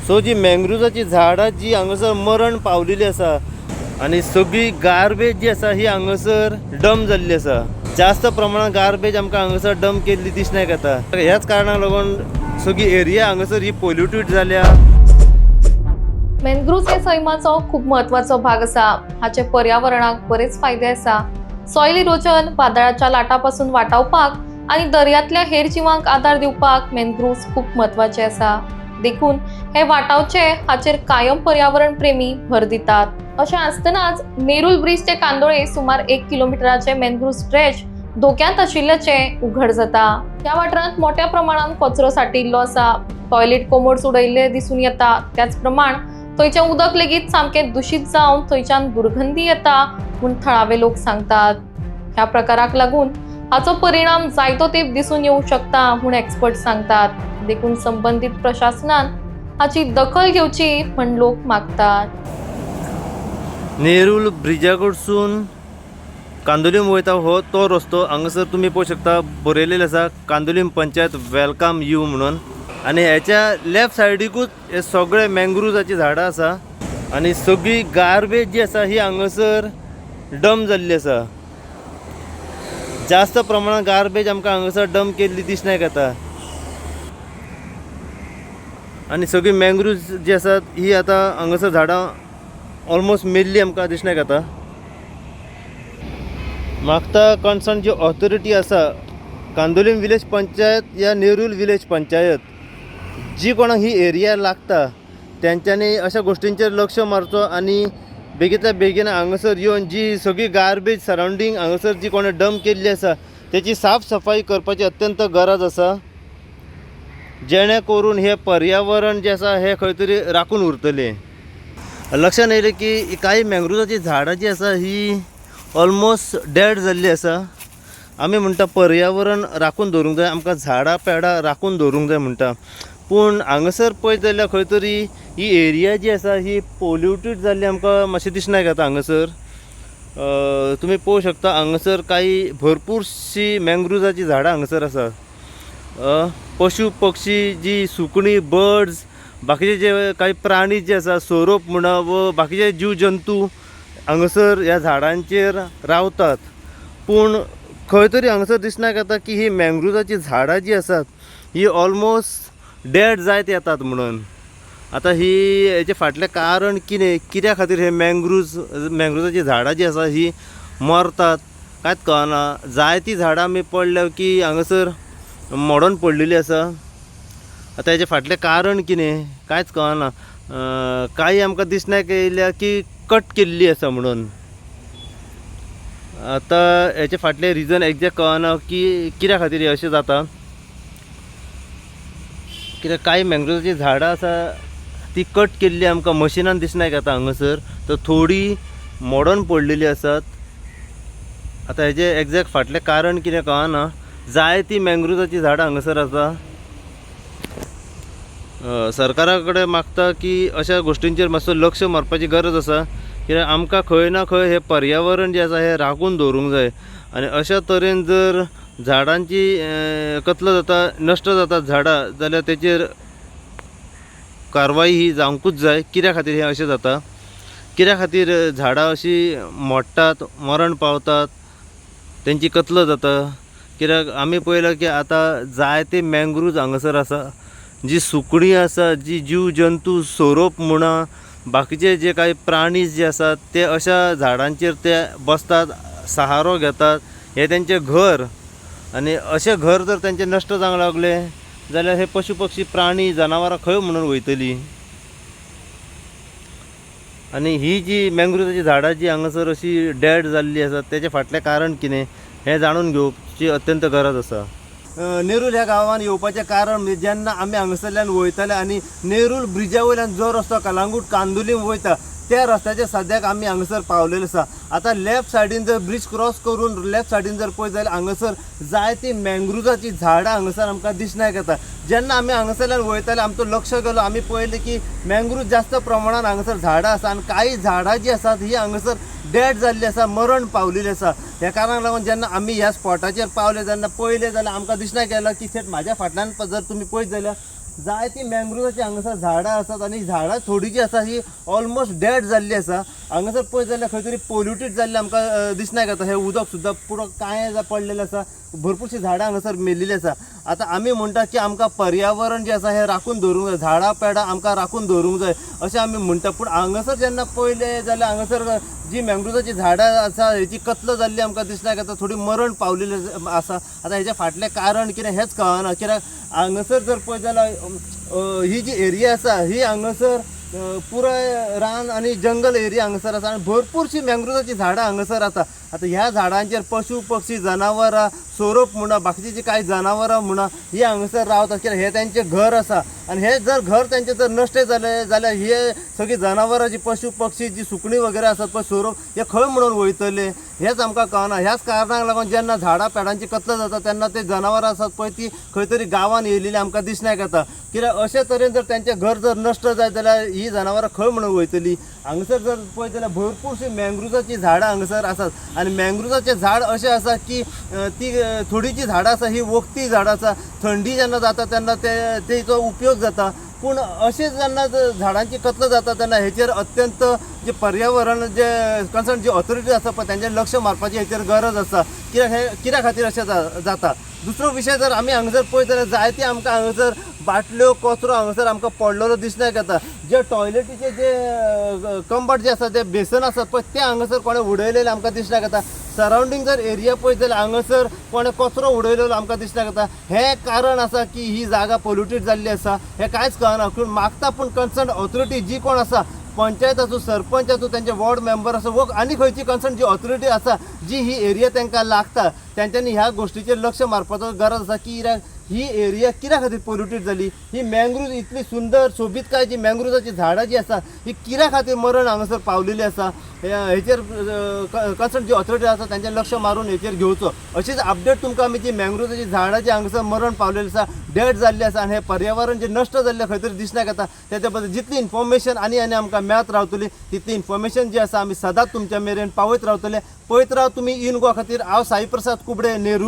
So जी मँग्रुजाची झाडां जी हांगासर मरण पावलेली आसा आणि सगळी गार्बेज जी आसा ही हांगासर डंप जाल्ली आसा। जास्त प्रमाणात गार्बेज आमकां हांगासर डंप केल्ली दिसण्याक येता। ह्याच कारणाक लागून सगळी एरिया हांगासर ही पोल्युटेड जाल्या। मॅनग्रोव्ज हे सैमाचो खूप महत्वाचो भाग आसा। हाचे पर्यावरणाक बरेच फायदे आसा। सॉइल इरोजन, वादळाच्या लाटापासून वाटावपाक आणि दर्यांतल्या हेर जिवांक आदार दिवपाक मॅनग्रोव्ज खूप महत्वाचे आसा। देखून हे वाटावचे हाचेर कायम पर्यावरण प्रेमी भर दितात। अशें आसतनाच नेरुल ब्रिज ते कांदोळे सुमार 1 किलोमीटराचे मॅनग्रोव्ह स्ट्रेच धोक्यांत आशिल्ल्याचे उघड जाता। ह्या वाठारांत मोठ्या प्रमाणात कचरो साठिल्लो आसा। टॉयलेट कोमोड्स उडयल्ले दिसून येता। त्याच प्रमाण थंयचे उदक लेगीत सामकें दूषित जावन थंयच्यान दुर्गंधी येता म्हूण थळावे लोक सांगतात। ह्या प्रकाराक लागून हाचो परिणाम जायतो तेंप दिसून येवंक शकता म्हूण एक्सपर्ट सांगतात। देखून संबंधित प्रशासनान हाची दखल घेवची म्हूण लोक मागतात। नेरुल ब्रिजा कडसून कांदोलीम वयता हो तो रस्तो हांगासर तुमी पळोवंक शकता बरयलेलें आसा कांदोलीम पंचायत वेलकम यू म्हणून। आणि ह्याच्या लेफ्ट सायडीकूच हे सगळे मँग्रुजाची झाडां आसा आणि सगळी गार्बेज जी आसा ही हांगासर डंप जाल्ली आसा। जास्त प्रमाणात गार्बेज आमकां हांगासर डंप केल्ली दिसण्याक येता आणि सगळी मँग्रुव्ज जी आसात ही आतां हांगासर झाडां ऑलमोस्ट मेल्ली आमकां दिसण्याक येता। म्हाका कन्सर्न जी ऑथॉरिटी आसा कांदोलीम विलेज पंचायत या नेरुल विलेज पंचायत जी कोणाक ही एरिया लागता त्यांच्यानी अशा गोष्टींचेर लक्ष मारचो आणि बेगीतल्या बेगीन हांगासर येवन जी सगळी गार्बेज सरावंडींग हांगासर जी कोणें डंप केल्ली आसा त्याची साफ सफाई करपाची अत्यंत गरज आसा, जेणे करून हे पर्यावरण जे आसा हे खंय तरी राखून उरतलें। लक्षात येयलें की काही मँग्रुजाची झाडां जी आसा ही ऑलमोस्ट डेड जाल्ली आसा। आमी म्हणटा पर्यावरण राखून दवरूंक जाय, आमकां झाडां पेडां राखून दवरूंक जाय म्हणटा, पूण हांगासर पळयत जाल्यार खंय तरी ही एरिया जी आसा ही पोल्युटेड जाल्ली आमकां मातशें दिसण्याक येता। हांगासर तुमी पळोवंक शकता हांगासर काही भरपूरशी मँग्रुजाची झाडां हांगासर आसा। पशु पक्षी जी सुकणीं बर्ड्स बाकीचे जे काही प्राणी जे आसा सोरोप म्हणा व बाकीचे जीव जंतू हांगासर ह्या झाडांचेर रावतात, पूण खंय तरी हांगासर दिसण्याक येता की ही मँग्रुजाची झाडां जी आसात ही ऑलमोस्ट डेड जायत येतात म्हणून। आता ही हेचे फाटलें कारण कित्या खातीर हे मँग्रुजाची झाडां जी आसा ही मरतात कांयच कळना। जायतीं झाडां आमी पडल्या की हांगासर मोडून पडलेली आसा। आता हेचे फाटलें कारण कितें कांयच कळना। काही आमकां दिसण्याक येयल्या की कट केल्ली आसा म्हणून। आता हेचे फाटलें रिजन एक्झॅक्ट कळना की कित्या खातीर हें अशें जाता, कित्याक काही मँग्रुजाची झाडां आसा ती कट केल्ली आमकां मशिनान दिसण्याक येता हांगासर, तर थोडी मोडून पडलेली आसात। आता हेजे एक्झॅक्ट फाटलें कारण कितें कळना। जायतीं मँग्रुजाची झाडां हांगासर आसा। सरकारा कडेन मागता की अशा गोष्टींचेर मातसो लक्ष मारपाची गरज आसा, कित्याक आमकां खंय ना खंय हे पर्यावरण जे आसा हे राखून दवरूंक जाय। आनी अशा तरेन जर झाडांची कत्ल जाता, नश्ट जातात झाडां, जाल्यार तेचेर कारवाई ही जावंकूच जाय। कित्या खातीर हें अशें जाता, कित्या खातीर झाडां अशीं मोडटात, मरण पावतात, तेंची कत्ल जाता। कित्याक आमी पळयलां की आतां जायते मँग्रुव्ज हांगासर आसा, जी सुकणीं आसा, जी जीव जंतू सोरोप म्हणा बाकीचे जे काही प्राणी जे आसात ते अशा झाडांचेर ते बसतात, सहारो घेतात, हे तेंचें घर। आनी अशें घर जर तेंचें नश्ट जावंक लागलें जाल्यार हे पशु पक्षी प्राणी जनावरां खंय म्हणून वयतलीं। आनी ही जी मँग्रुजाची झाडां जी हांगासर अशी डेड जाल्ली आसात तेचे फाटलें कारण कितें हें जाणून घेवची अत्यंत गरज आसा। नेरुल ह्या गांवांत येवपाचें कारण म्हणजे जेन्ना आमी हांगासरल्यान वयताले आनी नेरुल ब्रिजा वयल्यान जो रस्तो कलंगूट कांदोलीम वयता त्या रस्त्याचेर सद्याक आमी हांगासर पावलेले आसा। आता लेफ्ट सायडीन जर ब्रिज क्रॉस करून लेफ्ट सायडीन जर पळयत जाल्यार हांगासर जायतीं मँग्रुजाची झाडां हांगासर आमकां दिसण्याक येता। जेन्ना आमी हांगासरल्यान वयताले आमचो लक्ष गेलो, आमी पळयलें की मँग्रुव्ज जास्त प्रमाणात हांगासर झाडां आसा आनी काही झाडां जी आसात ही हांगासर डेड जाल्ली आसा, मरण पावलेली आसा। ह्या कारणाक लागून जेन्ना आमी ह्या स्पॉटाचेर पावले जेन्ना पळयले जाल्यार आमकां दिसण्याक येयला की थेट म्हाज्या फाटल्यान जर तुमी पळयत जाल्यार जाय ती मँग्रोवची हांगासर झाडां आसात आनी झाडां थोडी जी आसा ही ऑलमोस्ट डेड जाल्ली आसा. हांगासर पळयत जाल्यार खंय तरी पोल्युटेड जाल्लें आमकां दिसनाक येता. हें उदक सुद्दां पुरो काळें पडलेलें आसा. भरपूरशीं झाडां हांगासर मेल्लेलीं आसा. आतां आमी म्हणटा की आमकां पर्यावरण जें आसा हें राखून दवरूंक जाय, झाडां पेडां आमकां राखून दवरूंक जाय अशें आमी म्हणटा. पूण हांगासर जेन्ना पळयलें जाल्यार हांगासर जी मँग्रोवची झाडां आसा हेची कत्ल जाल्ली आमकां दिसनाक येता, थोडी मरण पावलेली आसा. आतां हेजें फाटलें कारण कितें हेंच कळना. कित्याक हांगासर जर पळयत जाल्यार ही जी एरिया आसा ही हांगासर पुराय रान आनी जंगल एरिया हांगासर आसा आनी भरपूरशीं मँग्रोवची झाडां हांगासर आसा. आतां ह्या झाडांचेर पशु पक्षी जनावरां सोरोप म्हणा बाकीची जी कांय जनावरां म्हणा ही हांगासर रावतात. कित्याक हें तेंचें घर आसा आनी हें जर घर तेंचें जर नश्ट जालें जाल्यार हे सगळीं जनावरां जी पशु पक्षी जी सुकणीं वगैरे आसात पळय सोरोप हे खंय म्हणून वयतले हेंच आमकां कळना. ह्याच कारणाक लागून जेन्ना झाडां पेडांची कत्ल जाता तेन्ना ते जनावरां आसात पळय ती खंय तरी गांवांत येयलेलीं आमकां दिसण्याक येता. कित्याक अशे तरेन जर तेंचें घर जर नश्ट जायत जाल्यार ही जनावरां खंय म्हणून वयतलीं. हांगासर जर पळयत जाल्यार भरपूरशीं मँग्रोवची झाडां हांगासर आसात आनी मँग्रोवचें झाड अशें आसा की ती थोडी जी झाडां आसा ही वखदी झाडां आसा. थंडी जेन्ना जाता तेन्ना तेचो उपयोग जाता. पूण अशें जेन्ना झाडांची कत्ल जाता तेन्ना हेचेर अत्यंत जे पर्यावरण जे कन्सर्न जी ऑथॉरिटी आसा पळय तेंचें लक्ष मारपाची हेचेर गरज आसा. कित्याक हे कित्या खातीर अशें जाता. दुसरो विशय जर आमी हांगासर पळयत जाल्यार जायते आमकां हांगासर बाटल्यो कचरो हांगासर आमकां पडलेलो दिसण्याक येता. जे टॉयलेटीचे जे कम्बट जे आसा ते बेसन आसात पळय ते हांगासर कोणें उडयलेले आमकां दिसण्याक येता. सरावंडींग जर एरिया पळयत जाल्यार हांगासर कोणें कचरो उडयलेलो आमकां दिसण्याक येता. हें कारण आसा की ही जागा पोल्युटेड जाल्ली आसा हें कांयच कळना. पूण मागता पूण कन्सर्न ऑथॉरिटी जी कोण आसा पंचायत आसूं सरपंच आसूं तेंचे वॉर्ड मेंबर आसूं वो आनी खंयची कन्सर्न जी ऑथॉरिटी आसा जी ही एरिया तांकां लागता तेंच्यांनी ह्या गोश्टीचेर लक्ष मारपाचो गरज आसा की ही एरिया कित्या खातीर पोल्युटेड जाली. ही मँग्रोव इतली सुंदर सोबीतकाय जी मँग्रोवची झाडां जी आसा ही कित्या खातीर मरण हांगासर पावलेली आसा हेचेर कन्सर्न जी ऑथॉरिटी आसा तेंचें लक्ष मारून हेचेर घेवचो. अशीच अपडेट तुमकां आमी जी मँग्रोवची झाडां जी हांगासर मरण पावलेली आसा डेड जाल्ली आसा आनी हें पर्यावरण जे नश्ट जाल्लें खंय तरी दिसण्याक येता तेच्या बद्दल जितली इन्फॉर्मेशन आनी आमकां मेळत रावतली तितली इन्फॉर्मेशन जी आसा आमी सदांच तुमच्या मेरेन पावयत रावतले. पळयत राव तुमी इन गोवा खातीर. हांव साई प्रसाद कुबडे, नेरूल.